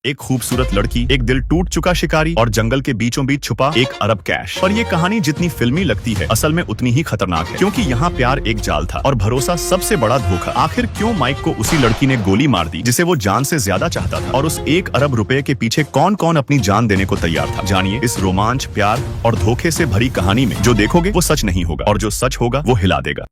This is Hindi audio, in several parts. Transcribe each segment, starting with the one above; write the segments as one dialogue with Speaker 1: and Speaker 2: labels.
Speaker 1: एक खूबसूरत लड़की, एक दिल टूट चुका शिकारी और जंगल के बीचों बीच छुपा 1 अरब कैश। पर ये कहानी जितनी फिल्मी लगती है असल में उतनी ही खतरनाक है, क्योंकि यहाँ प्यार एक जाल था और भरोसा सबसे बड़ा धोखा। आखिर क्यों माइक को उसी लड़की ने गोली मार दी जिसे वो जान से ज्यादा चाहता था, और उस 1 अरब रुपए के पीछे कौन कौन अपनी जान देने को तैयार था। जानिए इस रोमांच, प्यार और धोखे से भरी कहानी में जो देखोगे वो सच नहीं होगा और जो सच होगा वो हिला देगा।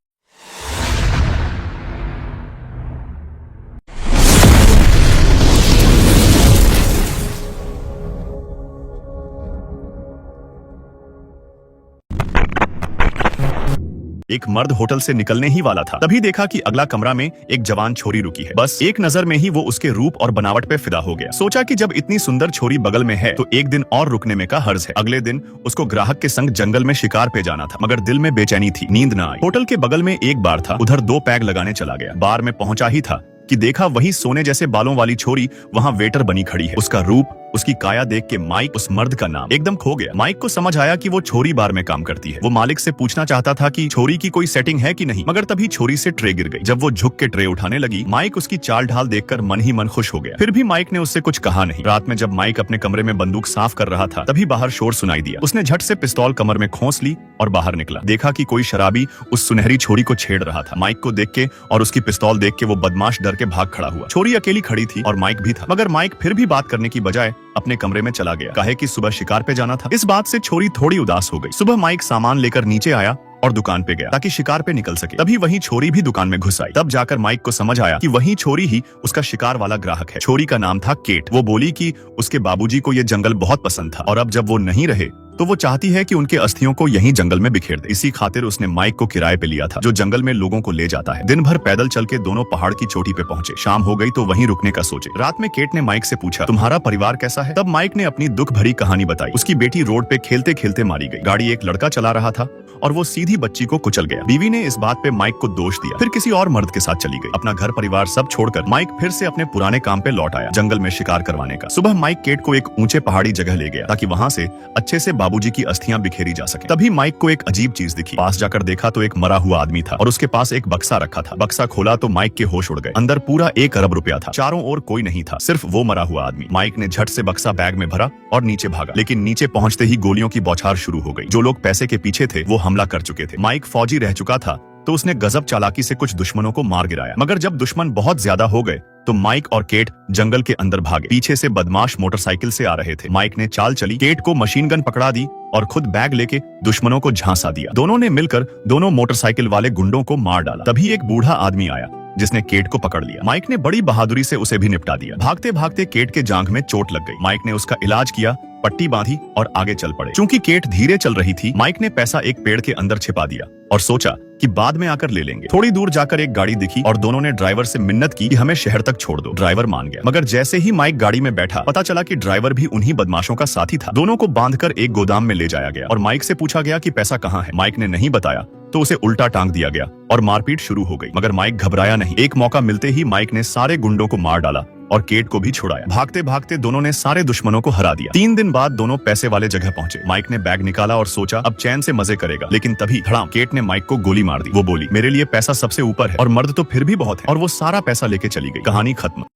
Speaker 1: एक मर्द होटल से निकलने ही वाला था, तभी देखा कि अगला कमरा में एक जवान छोरी रुकी है। बस एक नजर में ही वो उसके रूप और बनावट पे फिदा हो गया। सोचा कि जब इतनी सुंदर छोरी बगल में है तो एक दिन और रुकने में का हर्ज है। अगले दिन उसको ग्राहक के संग जंगल में शिकार पे जाना था, मगर दिल में बेचैनी थी, नींद न आई। होटल के बगल में एक बार था, उधर 2 पैग लगाने चला गया। बार में पहुंचा ही था कि देखा वही सोने जैसे बालों वाली छोरी वहाँ वेटर बनी खड़ी है। उसका रूप, उसकी काया देख के माइक उस मर्द का नाम एकदम खो गया। माइक को समझ आया कि वो छोरी बार में काम करती है। वो मालिक से पूछना चाहता था कि छोरी की कोई सेटिंग है कि नहीं, मगर तभी छोरी से ट्रे गिर गई। जब वो झुक के ट्रे उठाने लगी, माइक उसकी चाल ढाल देखकर मन ही मन खुश हो गया। फिर भी माइक ने उससे कुछ कहा नहीं। रात में जब माइक अपने कमरे में बंदूक साफ कर रहा था, तभी बाहर शोर सुनाई दिया। उसने झट से पिस्तौल कमर में खोस ली और बाहर निकला। देखा कि कोई शराबी उस सुनहरी छोरी को छेड़ रहा था। माइक को देख के और उसकी पिस्तौल देख के वो बदमाश डर के भाग खड़ा हुआ। छोरी अकेली खड़ी थी और माइक भी था, मगर माइक फिर भी बात करने की बजाय अपने कमरे में चला गया। कहे कि सुबह शिकार पे जाना था। इस बात से छोरी थोड़ी उदास हो गई। सुबह माइक सामान लेकर नीचे आया और दुकान पे गया ताकि शिकार पे निकल सके। तभी वही छोरी भी दुकान में घुस आई। तब जाकर माइक को समझ आया कि वही छोरी ही उसका शिकार वाला ग्राहक है। छोरी का नाम था केट। वो बोली कि उसके बाबूजी को ये जंगल बहुत पसंद था और अब जब वो नहीं रहे तो वो चाहती है कि उनके अस्थियों को यहीं जंगल में बिखेर दे। इसी खातिर उसने माइक को किराए पे लिया था, जो जंगल में लोगों को ले जाता है। दिन भर पैदल चल के दोनों पहाड़ की चोटी पे पहुंचे। शाम हो गई तो वहीं रुकने का सोचे। रात में केट ने माइक से पूछा, तुम्हारा परिवार कैसा है? तब माइक ने अपनी दुख भरी कहानी बताई। उसकी बेटी रोड पे खेलते खेलते मारी गई। गाड़ी एक लड़का चला रहा था और वो सीधी बच्ची को कुचल गया। बीवी ने इस बात पे माइक को दोष दिया, फिर किसी और मर्द के साथ चली गई। अपना घर परिवार सब छोड़कर माइक फिर से अपने पुराने काम पे लौट आया, जंगल में शिकार करवाने का। सुबह माइक केट को एक ऊंचे पहाड़ी जगह ले गया ताकि वहाँ से अच्छे से बाबूजी की अस्थियां बिखेरी जा सके। तभी माइक को एक अजीब चीज दिखी। पास जाकर देखा तो एक मरा हुआ आदमी था और उसके पास एक बक्सा रखा था। बक्सा खोला तो माइक के होश उड़ गए। अंदर पूरा 1 अरब रुपया था। चारों ओर कोई नहीं था, सिर्फ वो मरा हुआ आदमी। माइक ने झट से बक्सा बैग में भरा और नीचे भागा, लेकिन नीचे पहुंचते ही गोलियों की बौछार शुरू हो गई। जो लोग पैसे के पीछे थे वो हमला कर चुके थे। माइक फौजी रह चुका था तो उसने गजब चालाकी से कुछ दुश्मनों को मार गिराया, मगर जब दुश्मन बहुत ज्यादा हो गए तो माइक और केट जंगल के अंदर भागे। पीछे से बदमाश मोटरसाइकिल से आ रहे थे। माइक ने चाल चली, केट को मशीन गन पकड़ा दी और खुद बैग लेके दुश्मनों को झांसा दिया। दोनों ने मिलकर दोनों मोटरसाइकिल वाले गुंडों को मार डाला। तभी एक बूढ़ा आदमी आया जिसने केट को पकड़ लिया। माइक ने बड़ी बहादुरी से उसे भी निपटा दिया। भागते भागते केट के जांघ में चोट लग गई। माइक ने उसका इलाज किया, पट्टी बांधी और आगे चल पड़े। चूंकि केट धीरे चल रही थी, माइक ने पैसा एक पेड़ के अंदर छिपा दिया और सोचा कि बाद में आकर ले लेंगे। थोड़ी दूर जाकर एक गाड़ी दिखी और दोनों ने ड्राइवर से मिन्नत की कि हमें शहर तक छोड़ दो। ड्राइवर मान गया, मगर जैसे ही माइक गाड़ी में बैठा, पता चला कि ड्राइवर भी उन्हीं बदमाशों का साथी था। दोनों को बांधकर एक गोदाम में ले जाया गया और माइक से पूछा गया कि पैसा कहाँ है। माइक ने नहीं बताया तो उसे उल्टा टांग दिया गया और मारपीट शुरू हो गई, मगर माइक घबराया नहीं। एक मौका मिलते ही माइक ने सारे गुंडों को मार डाला और केट को भी छुड़ाया। भागते भागते दोनों ने सारे दुश्मनों को हरा दिया। 3 दिन बाद दोनों पैसे वाले जगह पहुंचे। माइक ने बैग निकाला और सोचा अब चैन से मजे करेगा, लेकिन तभी धड़ाम, केट ने माइक को गोली मार दी। वो बोली, मेरे लिए पैसा सबसे ऊपर है और मर्द तो फिर भी बहुत है, और वो सारा पैसा लेके चली गई। कहानी खत्म।